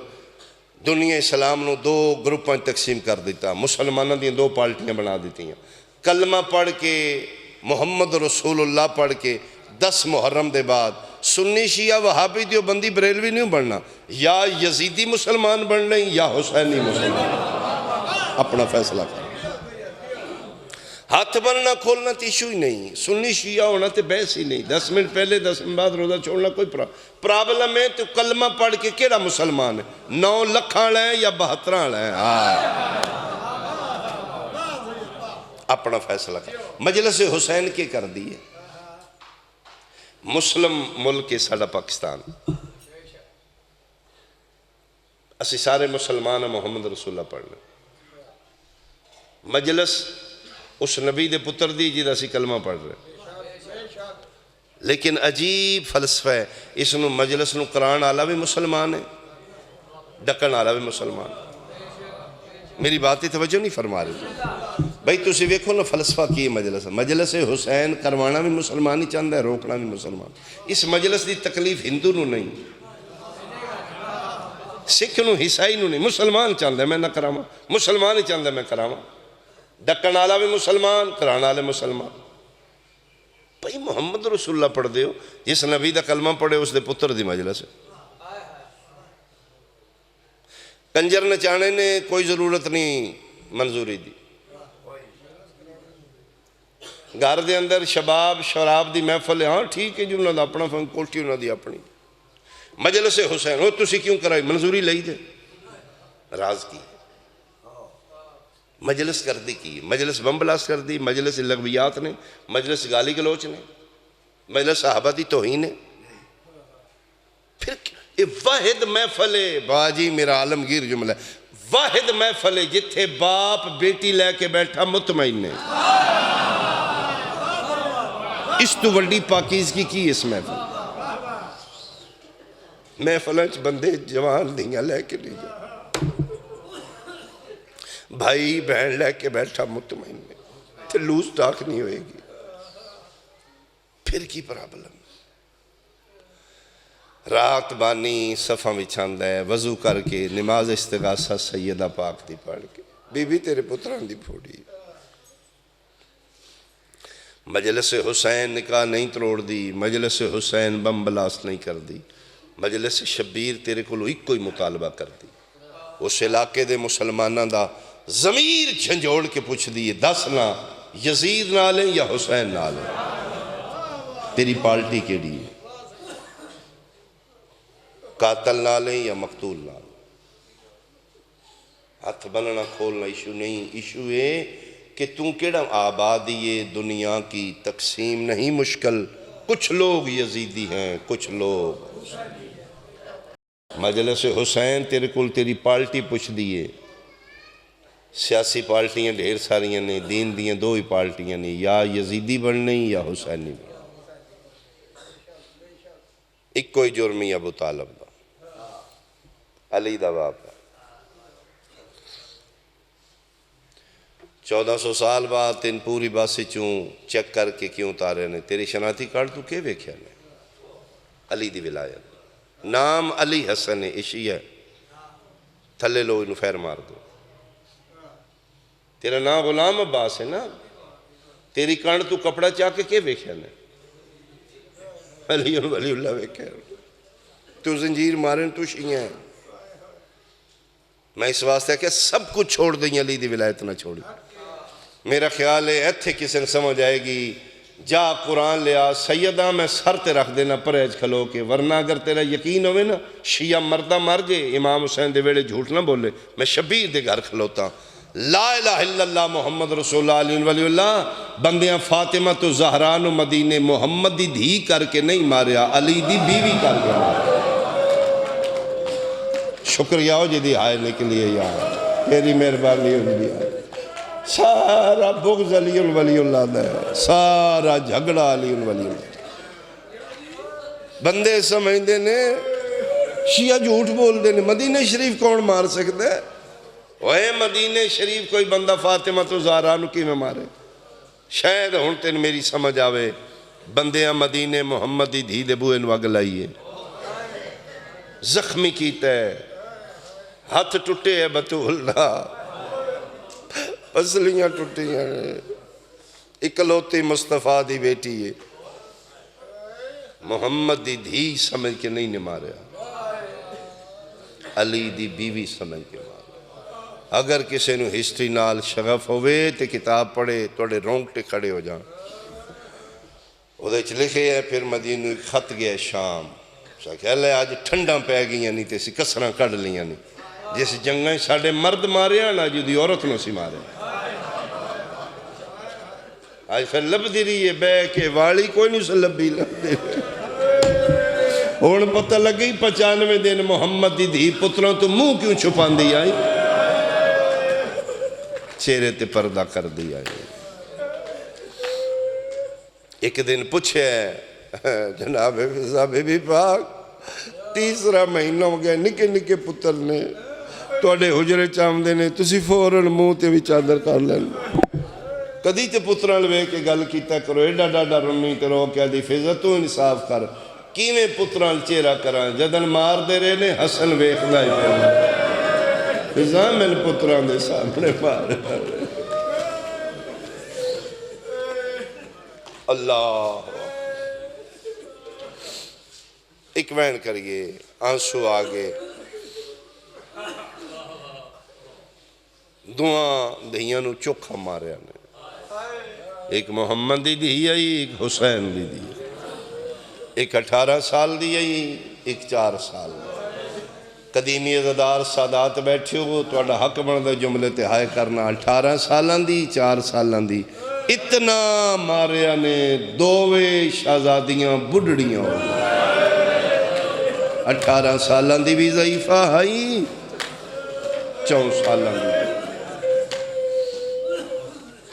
[SPEAKER 1] دنیا اسلام نو 2 گروپاں تقسیم کر دیتا، مسلمانہ دی 2 پارٹیاں بنا دیتی ہیں. کلمہ پڑھ کے محمد رسول اللہ پڑھ کے 10 محرم دے بعد سنی شیعہ وہابی دیوبندی بریلوی نہیں بننا، یا یزیدی مسلمان بننا یا حسینی مسلمان. اپنا فیصلہ کر، ہاتھ بننا کھولنا تو ایشو ہی نہیں، سنی شیعہ ہونا تو بحث ہی نہیں. 10 منٹ پہلے 10 منٹ بعد روزہ چھوڑنا کوئی پرابلم ہے تو کلمہ پڑھ کے کیڑا مسلمان ہے؟ 9 لکھ والا ہے یا 72 والا ہے؟ اپنا فیصلہ کر. مجلس حسین کے کر دی ہے، مسلم ملک ہے ساڑا پاکستان، اسی سارے مسلمان محمد رسول اللہ پڑھنے. مجلس اس نبی دے پتر دی جیدہ سی کلمہ پڑھ رہے، لیکن عجیب فلسفہ ہے. اس نو مجلس نو قرآن آلہ بھی مسلمان ہے، ڈکن آلہ بھی مسلمان. میری باتیں توجہ نہیں فرما رہے بھائی، تسی ویکھو نا فلسفہ کی مجلس، مجلس حسین کروانا بھی مسلمان ہی چاہتا ہے، روکنا بھی مسلمان. اس مجلس دی تکلیف ہندو نو نہیں، سکھ نو، عیسائی نو نہیں، مسلمان چاہتا ہے میں نہ کراما، مسلمان ہی چاہتا ہے میں کراما. ڈکن آلہ بھی مسلمان، قرآن آلہ مسلمان. بھائی محمد رسول اللہ پڑھ دے ہو، جس نبی دا کلمہ پڑھے اس دے پتر دی مجلس ہے. کنجر نچانے نے کوئی ضرورت نہیں منظوری دی. گھر دے اندر شباب شراب دی محفل ہے، ہاں ٹھیک ہے جی، انہوں نے اپنا فن کوٹی انہوں نے اپنی. مجلس حسین ہو تسی کیوں کرائی؟ منظوری لئی دے، راز کی مجلس کر دی کی، مجلس بمبلاس کر دی، مجلس لغویات نے، مجلس گالی گلوچ نے، مجلس صحابہ دی توہین نے. پھر یہ واحد محفل ہے باجی، میرا عالمگیر جملہ ہے، واحد محفل ہے جتھے باپ بیٹی لے کے بیٹھا مطمئن نے. اس تو وڈی پاکیزگی کی اس محفل. محفلنچ بندے جوان دیاں لے کے نہیں جا، بھائی بہن لے کے بیٹھا مطمئن نے، تو لوز ٹاک نہیں ہوئے گی. پھر کی پرابلم؟ رات بانی صفحہ بچھاندہ ہے، وضو کر کے نماز استغاثہ سیدہ پاک دی پڑھ کے، بی بی تیرے پتران دی پھوڑی. مجلس حسین نکاح نہیں تروڑ دی، مجلس حسین بم بلاس نہیں کر دی، مجلس شبیر تیرے کو ایک کوئی مطالبہ کر دی. اس علاقے دے مسلمانہ دا ضمیر جھنجوڑ کے پوچھ دیئے، 10 نہ یزید نہ لیں یا حسین نہ لیں، تیری پارٹی کے لیے قاتل نہ لیں یا مقتول نہ لیں. ہاتھ بننا کھولنا ایشو نہیں، ایشو ہے کہ تم کیڑا آبادی دنیا کی تقسیم نہیں مشکل. کچھ لوگ یزیدی ہیں، کچھ لوگ مجلس حسین تیرے کل تیری پارٹی پوچھ دیئے. سیاسی پارٹیاں ڈھیر ساریاں نے، دین دیاں 2 ہی پارٹیاں نے، یا یزیدی بننے یا حسینی بننے. ایک کوئی جرمی ابو طالب دا، علی دا باپ. 1400 سال بعد تین پوری باسی چون چیک کر کے کیوں اتارے نے؟ تیری شناختی کارڈ تو کے ویکھیا نے؟ علی دی ولایت نام علی حسن عشی ہے تھلے لو انہوں فیر مار دو تیرا نام غلام عباس ہے نا تیری کانڈ تو کپڑا چاہ کے ویکھیا نے علی ولی اللہ ویکھیا تو زنجیر مارن تو شیئیں میں اس واسطے کہ سب کچھ چھوڑ دیں علی دی ولایت نہ چھوڑی میرا خیال ہے ایتھے کسی نے سمجھ آئے گی جا قرآن لیا سیدہ میں سر تے رکھ دینا پرہیز کھلو کے ورنہ اگر تیرا یقین ہوئے نا شیعہ مردہ مر جے امام حسین دے ویڑے جھوٹ نہ بولے میں شبیر دے گھر کھلوتا لا الہ الا اللہ محمد رسول اللہ علیہ ولی اللہ بندیاں فاطمہ تو زہران و مدینے محمد دی دھی کر کے نہیں ماریا علی دی بیوی کر کے ماریا شکریہ ہو جی دی آئے کے لیے یار تیری مہربانی ہو دی آئے سارا بغض علی ولی اللہ دا ہے سارا جھگڑا علی ولی اللہ بندے سمجھتے نے شیعہ جھوٹ بول دے نے مدینہ شریف کون مار سکتا ہے وے مدینہ شریف کوئی بندہ فاطمہ تو زہرا کی میں مارے شاید ہن تین میری سمجھ آوے بندیاں مدینہ محمد دی دھی دے بوئے نواگ لائیے زخمی کیتا ہے ہاتھ ٹوٹے ہے بطول رہا پسلیاں ٹوٹی ہیں اکلوتی مصطفیٰ دی بیٹی ہے محمد دی دھی سمجھ کے نہیں ماریا علی دی بیوی سمجھ کے ماریا اگر کسی نو ہسٹری نال شغف ہوئے تے کتاب پڑھے توڑے رونگٹے کھڑے ہو جان وہ دے لکھے ہیں پھر مدینہ ایک خط گیا شام کہ اللہ آج ٹھنڈا پہ گئی نہیں تے سی کسرہ کڑ لیا نہیں جیسے جنگیں ساڑھے مرد مارے ہیں نا جو دی عورت نو سی مارے آج پھر لب دی رہی ہے بے کہ والی کوئی نہیں سے لبی لب دی اور پتہ لگئی 95 دن محمد دی دھی پتروں تو منہ کیوں چھپان دی آئی چہرے تے پردہ کر دی آئی ایک دن پوچھے جناب فضا بی بی پاک 3 مہینہ ہو گیا نکے نکے پتر نے توڑے حجرے چام دینے تسی فوراً منہ تے بھی چادر کر لین کدی تے پتران لوے کے گل کیتا کرو ایڈا ڈاڈا رنی تے رو کیا دی فضا تو انصاف کر کیویں پتران چہرہ کران جدن مار دے رہے نے حسن ویخ دائی فضا میں پتران دے سامنے مار اللہ ایک وین کریے آنسو آگے دعا دہیاں نو چوکھا مارے آنے ایک محمد دی دی آئی ایک حسین دی دی ایک 18 سال دی آئی ایک 4 سال دی قدیمی عزدار سادات بیٹھے ہو تو اڈا حق بندہ جملے تہائے کرنا 18 سالان دی 4 سالان دی اتنا مارے آنے دووے شہزادیاں بڑھڑیاں ہو 18 سالان دی بھی ضعیفہ آئی 4 سالان دی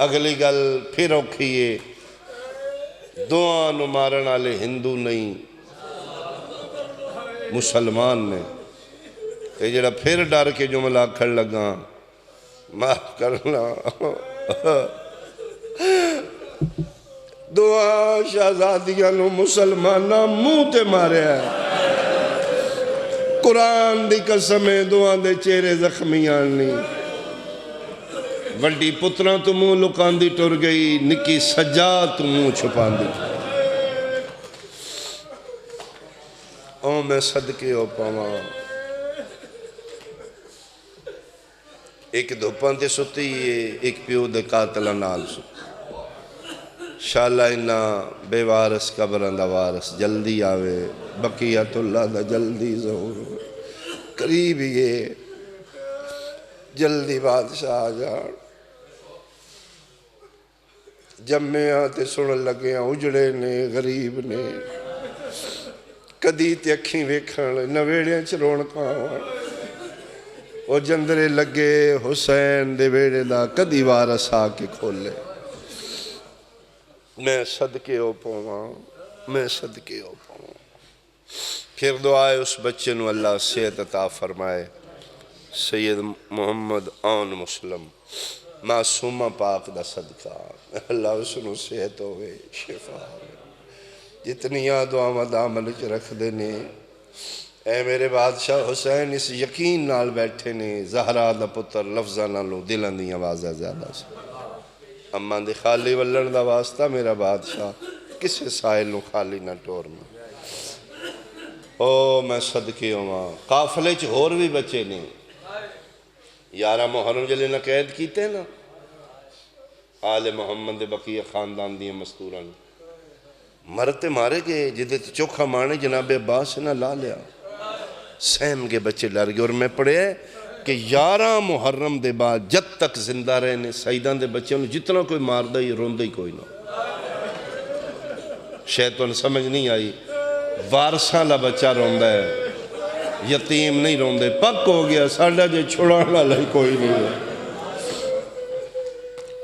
[SPEAKER 1] اگلی گل پھر اوکھئیے دعا نو مارن آلے ہندو نہیں مسلمان نے یہ جڑا پھر ڈر کے جملہ کھڑ لگا معاف کرنا دعا شہزادیاں نو مسلمانہ منہ تے مارے ہیں قرآن دی قسمیں دعا دے چہرے زخمیان نہیں وڈی پتران تو منہ لکان دی ٹر گئی نکی سجا تو منہ چھپان دی او میں صدقے ہو پاواں ایک دھوپان تے ستی ہے ایک پیو دے قاتلہ نال ستی شاءاللہ انہا بے وارس قبران دا وارس جلدی آوے بقیت اللہ دا جلدی ظہور قریب یہ جلدی بادشاہ آ جان جمعے آتے سنن لگے ہیں اجڑے نے غریب نے کدی تے اکھیں ویکھن نویڑیاں چرون کھاواں وہ جندرے لگے حسین دے ویڑے دا کدی وارس آ کے کھولے میں صدقے ہو پاواں میں صدقے ہو پاواں پھر دعائے اس بچے نو اللہ صحت عطا فرمائے سید محمد آن مسلم معصومہ پاک دا صدقہ اللہ اس نو صحت ہوئے شفا ہوئے جتنیاں دعاواں دامن چ رکھدے نے اے میرے بادشاہ حسین اس یقین نال بیٹھے نے زہرا دا پتر لفظاں نالوں دلاں دی آوازاں زیادہ سی اماں دے خالی ولن دا واسطہ میرا بادشاہ کسے سائل نوں خالی نہ ٹورنا او میں صدقے ہواں قافلے چ ہور بھی بچے نے 11 محرم جلے نہ قید کیتے نا آل محمد دے بقیہ خاندان دیاں مستوراں مرتے مارے گئے جدے تے چوکھا مانے جناب عباس نہ لا لیا سیم کے بچے ڈر گئے اور میں پڑھے کہ 11 محرم دے بعد جد تک زندہ رہنے سعیدان دے بچے انہوں جتنا کوئی مار دا ہی روندہ ہی کوئی نہ شیطان سمجھ نہیں آئی وارثاں لا بچہ روندہ ہے یتیم نہیں روندے پک ہو گیا ساڑھا جے چھڑانا لئی کوئی نہیں ہے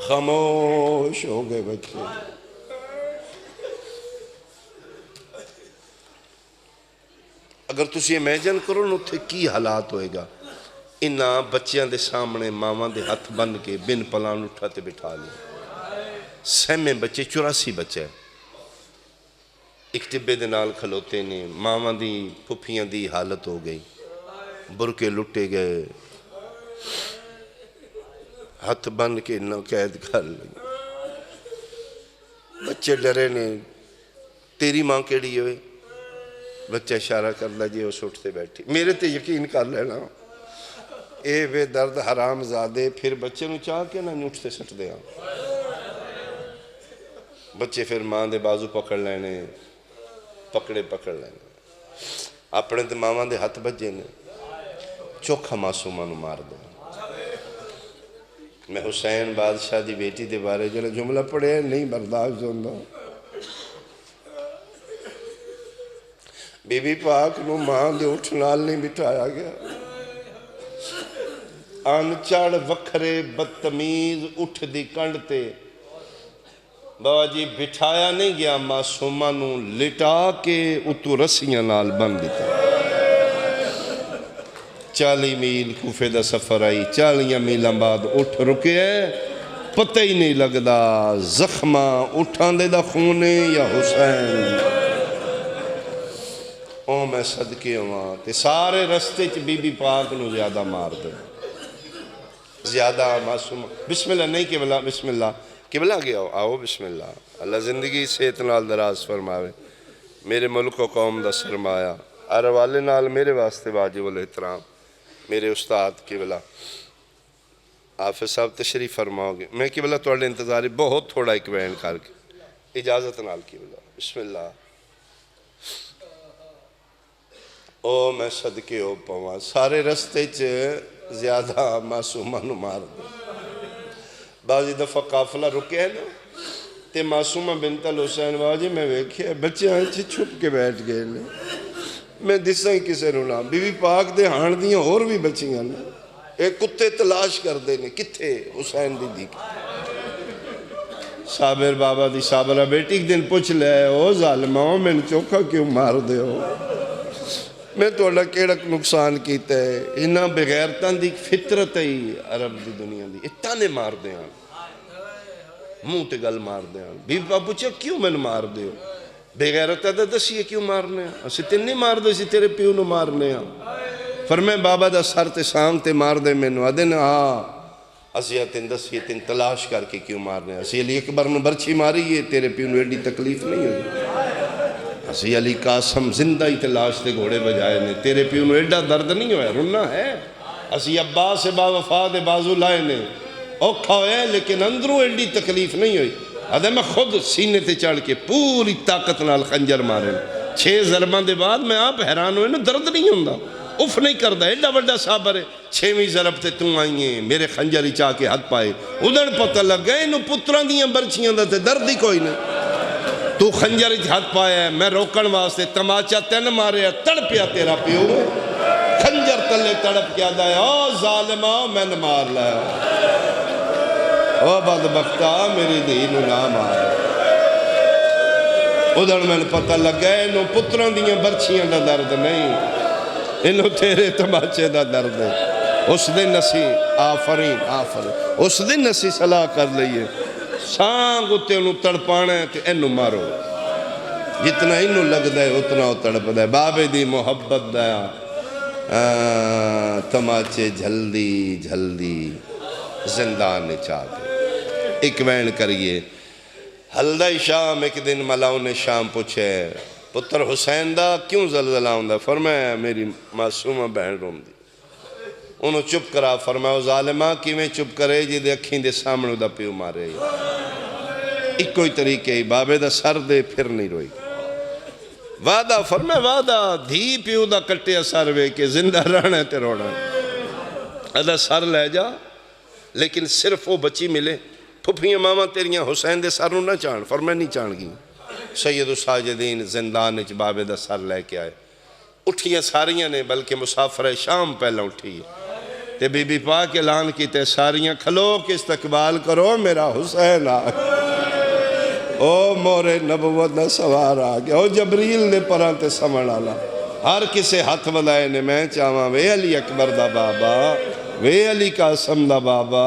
[SPEAKER 1] خاموش ہو گئے بچے اگر تسی امیجن کرو نو تھے کی حالات ہوئے گا انہاں بچیاں دے سامنے ماما دے ہاتھ بن کے بن پلان اٹھاتے بٹھا لیں سیمیں بچے 84 بچے ایک ٹبے دے نال کھلوتے نے ماما دی پھپھیاں دی حالت ہو گئی برکے لٹے گئے ہاتھ بن کے نہ قید کر لیں بچے ڈرے نے تیری ماں کیڑی ہوئے بچہ اشارہ کر دا جی وہ سٹھتے بیٹھی میرے تے یقین کر لینا اے بے درد حرام زادے پھر بچے نو چاہ کے نہ نوٹتے سٹ دے بچے پھر ماں دے بازو پکڑ لینے پکڑے لینے اپنے تے ماما دے ہاتھ بجے نے چوکھا معصومہ نو مار دے میں حسین بادشاہ دی بیٹی دے بارے جو جملہ پڑھے نہیں برداشت ہوندہ بی بی پاک نو ماں دے اٹھ نال نہیں بٹھایا گیا انچڑ وکھرے بدتمیز اٹھ دی کنڈتے بابا جی بٹھایا نہیں گیا معصومہ نو لٹا کے اتو رسیاں نال بن دیتا 40 میل کوفے دا سفر آئی 40 میلاں بعد اٹھ رکے پتہ ہی نہیں لگدا زخمہ اٹھان دے دا خونے یا حسین او میں صدقے ہواں تے سارے رستے چ بی بی پاک نو زیادہ مار دے زیادہ معصوم بسم اللہ نہیں قبلہ بسم اللہ قبلہ گیا آؤ بسم اللہ اللہ زندگی صحت نال دراز فرماوے میرے ملک و قوم دا سرمایہ ہر والے نال میرے واسطے واجب الاحترام میرے استاد قبلہ حافظ صاحب تشریف فرماؤ گے میں قبلہ توڑے انتظاری بہت تھوڑا ایک بیان کر کے اجازت نال قبلہ بسم اللہ او میں صدقے ہو پاواں سارے رستے چ زیادہ معصومہ نو مار دے بعضی دفعہ قافلہ رکے ہے نا تے معصومہ بنت الحسین واجی میں ویکھے بچے آنچے چھپ کے بیٹھ گئے نے میں دساں ہی کسے رونا بی بی پاک دے ہاں دیاں اور بھی بچیاں نے ایک کتے تلاش کر دے نے کتھے حسین دی دی صابر بابا دی صابرہ بیٹی ایک دن پوچھ لے او ظالماؤں میں نے چوکھا کیوں مار دے ہو میں تو اللہ کیڑک نقصان کیتا ہے انہاں بغیرتاں دی فطرت ہے عرب دی دنیا دی اتانے مار دے ہیں منہ تے گل مار دے ہیں بی بی پوچھا کیوں میں نے مار دے ہو بغیرتہ دا دسیے کیوں مارنے ہیں اسی تین نہیں مار دے اسی تیرے پیو نو مارنے ہیں فرمائے بابا دا سر تے سام تے مار دے میں نو آدھے نا اسی تین دسیے تین تلاش کر کے کیوں مارنے ہیں اسی علی اکبر نو برچی ماری ہے تیرے پیو نو ایڈی تکلیف نہیں ہوئی اسی علی قاسم زندہ ہی تلاش تے گھوڑے بجائے نے تیرے پیو نو ایڈا درد نہیں ہویا رنہ ہے اسی عباس با وفا دے بازو لائے نے اوکھا ہوئے لیکن اندروں ایڈی تکلیف نہیں ہوئی آدھے میں خود سینے تے چڑھ کے پوری طاقت نال خنجر مارے 6 ضربان دے بعد میں آپ حیران ہوئے نا درد نہیں ہوندہ اف نہیں کردہ ایڈا بڑا صابر ہے 6ویں ضرب تے توں آئیے میرے خنجر ہی چاہ کے ہاتھ پائے ادھر پتہ لگ گئے انہوں پتران دیاں برچیاں دا تے درد ہی کوئی نہیں تو خنجر ہی ہاتھ پایا ہے میں روکن واسطے تماچا تین مارے تڑپیا تیرا پیو خنجر تلے تڑپ کیا دایا او ظالمہ میں نے مار لیا او بدبختہ میری دین نہ مار ادھر میں نے پتہ لگ گئے انہوں پتران دیاں برچیاں دا درد نہیں انہوں تیرے تماچے دا درد ہے اس دن نسی آفرین اس دن نسی صلاح کر لئیے سانگ اتے انہوں تڑپانے تے انہوں مارو جتنا انہوں لگ دے اتنا وہ تڑپ دے بابے دی محبت دا تماچے جھلدی جھلدی زندان نے چاہ دے ایک وین کریے حلدہ شام ایک دن ملاؤں نے شام پوچھے پتر حسین دا کیوں زلزلہ ہوں فرمایا میری معصومہ بہن روم دی انہوں چپ کرا فرمایا ظالمہ کیویں چپ کرے جی دے اکھیں دے سامنے دا پیو مارے ایک کوئی طریقے ہی بابے دا سر دے پھر نہیں روئی وعدہ فرمایا وعدہ دھی پیو دا کٹے سر وے کہ زندہ رہنا تے رونا ادا سر لے جا لیکن صرف وہ بچی ملے پھپھیاں ماما تیریاں حسین دے سر نہ چان فرمایا نہیں چان گی سید الساجدین زندان اچ بابے دا سر لے کے آئے اٹھیاں ساریاں نے بلکہ مسافر شام پہلا اٹھی تے بی بی پاک اعلان کی تے ساریاں کھلو کہ استقبال کرو میرا حسین آ او مورے نبوت دا سوار آ گیا او جبریل نے پران تے سمڑ آلا ہر کسے ہاتھ ولائے نے میں چاہاں وے علی اکبر دا بابا وے علی قاسم دا بابا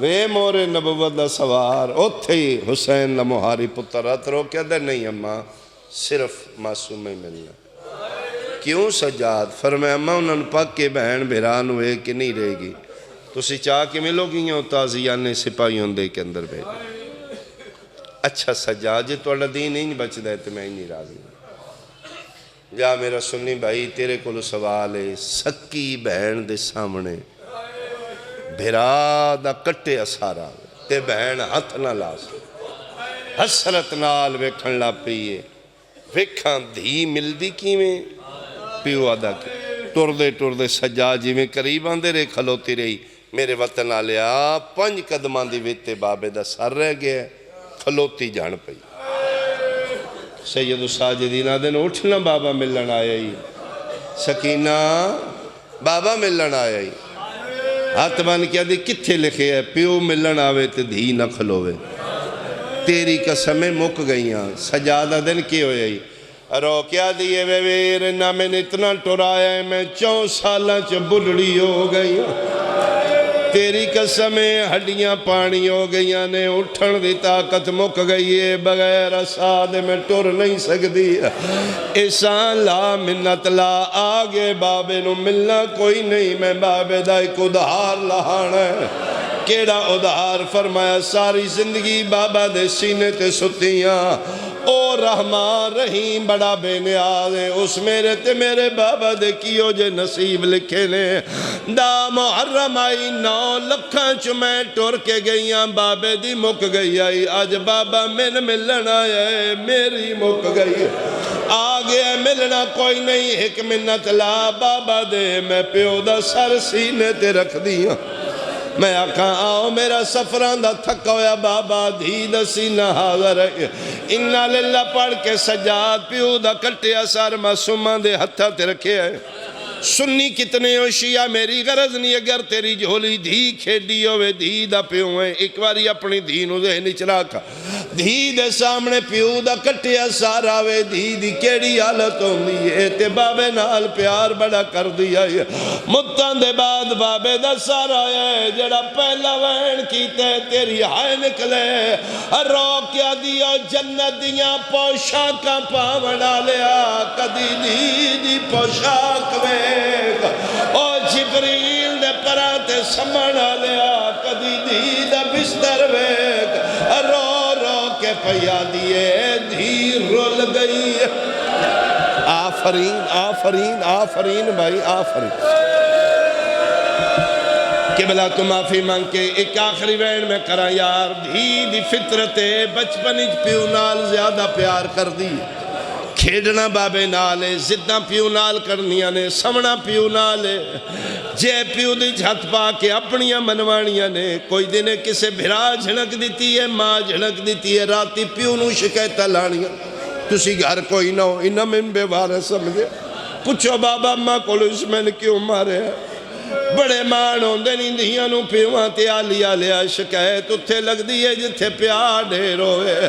[SPEAKER 1] وے مورے نبوت دا سوار اتھے ہی حسین لمحاری پتر ہاتھ رو کیا دے نہیں اماں صرف معصوم میں ملنا کیوں سجاد فرمایا اماں انہوں نے پاک کے بہن بھیران ہوئے کہ نہیں رہے گی تو سی چاہ کے ملو گی یوں تازیان نے سپاہیوں دے کے اندر بھیجا اچھا سجاد جی تو اللہ دین نہیں بچ دے تو میں نہیں راضی جا میرا سنی بھائی تیرے کو سوال ہے سکی بہن دے سامنے بھیرا دا کٹے اسارا تے بہن ہاتھ نہ لاس حسرت نال ویکھن لا پیئے ویکھاں دھی ملدی کی میں پیو آدھا کی ٹر دے سجاد جی میں قریب آندے رہے کھلوتی رہی میرے وطن آلیا 5 قدمان دی ویتے بابے دا سر رہ گیا کھلوتی جان پئی سید الساجدین آدھے نے اٹھنا بابا ملن آیا ہی سکینہ بابا ملن آیا ہی ہاتھ بان کیا دی کتھے لکھے ہے پیو ملن آوے تے دھی نہ کھلوے تیری قسمیں مک گئیاں سجادہ دن کی ہوئے ہی رو کیا دیئے وے ویر نہ میں نے اتنا ٹرایا ہے میں 4 سالہ چ بڑھڑی ہو گئیاں تیری قسمیں ہڈیاں پانی ہو گئیاں نے اٹھن دی طاقت مک گئی ہے بغیر اساد میں ٹر نہیں سکتی احسان لا منت لا آگے بابے نو ملنا کوئی نہیں میں بابے دا ایک ادھار لہانا ہے کیڑا ادھار فرمایا ساری زندگی بابا دے سینے تے ستیاں او رحمان رحیم بڑا بے نیاز ہے اس میرے تے میرے بابا دے کیو جے نصیب لکھے نے دا محرم آئی 9 لکھاں چو میں ٹور کے گئیاں بابے دی مک گئی آئی آج بابا من ملن آیا ہے میری مک گئی آگے ملنا کوئی نہیں ایک منت لا بابا دے میں پیو دا سر سینے تے رکھ دیا میں آکھاں آؤ میرا سفران دا تھکا ہویا بابا دھی دا سینہ حاضر ہے انہا للہ پڑھ کے سجاد پیو دا کٹے اثار معصومان دے ہتھا تے رکھے ہے سنی کتنے ہو شیعہ میری غرض نہیں اگر تیری جھولی دھی کھیڑی ہوئے دھی دا پیو ہے ایک باری اپنی دھی نو ذہنی چراکا دھی دے سامنے پیو دا کٹے اثار آوے دھی دی کیڑی حالت ہوندی ہے تے بابے نال پیار بڑا کر دیا ہے مدتان دے بعد بابے دا سار آیا ہے جڑا پہلا وین کیتے تیری ہائے نکلے رو کیا دیا جنت دیاں پوشاکاں پاوڑا لیا کدی دی پوشاک میں او جبریل دے پراتے سمنا لیا کدی دی دا بستر ویک رو رو کے پیا دیئے دھی رول گئی آفرین آفرین آفرین بھائی آفرین قبلہ تو معافی مانگ کے ایک آخری وین میں کرا یار دھی دی فطرت بچپنج پیو نال زیادہ پیار کر دی کھیڑنا بابے نالے زدہ پیو نال کرنیاں نے سمنا پیو نالے جے پیو دی جھت پا کے اپنیاں منوانیاں نے کوئی دینے کسے بھرا جھنک دیتی ہے ماں جھنک دیتی ہے راتی پیو نو شکایتہ لانیاں تسی گھر کوئی نہ ہو انہا میں بے بارے سمجھے پوچھو بابا ماں کولو اس میں نے کیوں مارے ہیں بڑے مان ہوندے نہیں دھیاں نو پیوان تے آلیا لیا شکایت اتھے لگ دیئے جتھے پیار ڈھیر ہوئے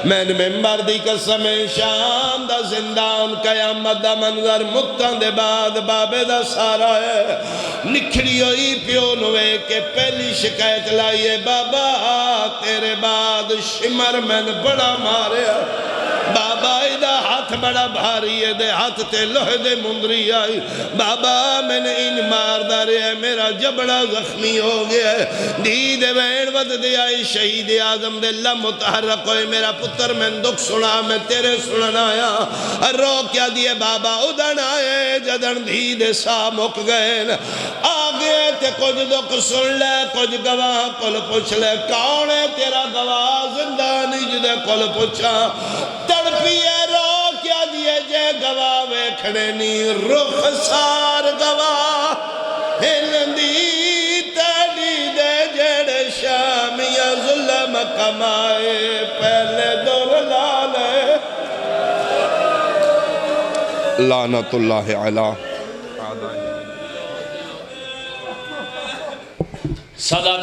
[SPEAKER 1] میں نے ممبر دی قسم شام دا زندان قیامت دا منظر مدتان دے بعد بابے دا سارا ہے نکھڑی ہوئی پیو نوے کہ پہلی شکایت لائیے بابا تیرے بعد شمر میں نے بڑا مارے بابا ایدہ ہاتھ بڑا بھاری ہے دے ہاتھ تے لوہ دے مندری آئی بابا میں نے ان ماردار ہے میرا جبڑا زخمی ہو گیا ہے دید وین ود دے آئی شہید آدم دے اللہ متحرک ہوئے میرا پتر میں دکھ سنا میں تیرے سننا آیا رو کیا دیئے بابا ادھن آئے جدن دید سا مک گئے آگے تے کچھ دکھ سن لے کچھ گواہ کل پوچھ لے کون ہے تیرا گواہ زندہ نجدے کل پوچھا تڑپیے رو کیا دیئے جے گواہ ویکھنے نی رخ سار گواہ ہلندی تیڑی دے جڑ شامیہ ظلم کمائے پہلے دور لالے لعنت اللہ علیہ
[SPEAKER 2] صدا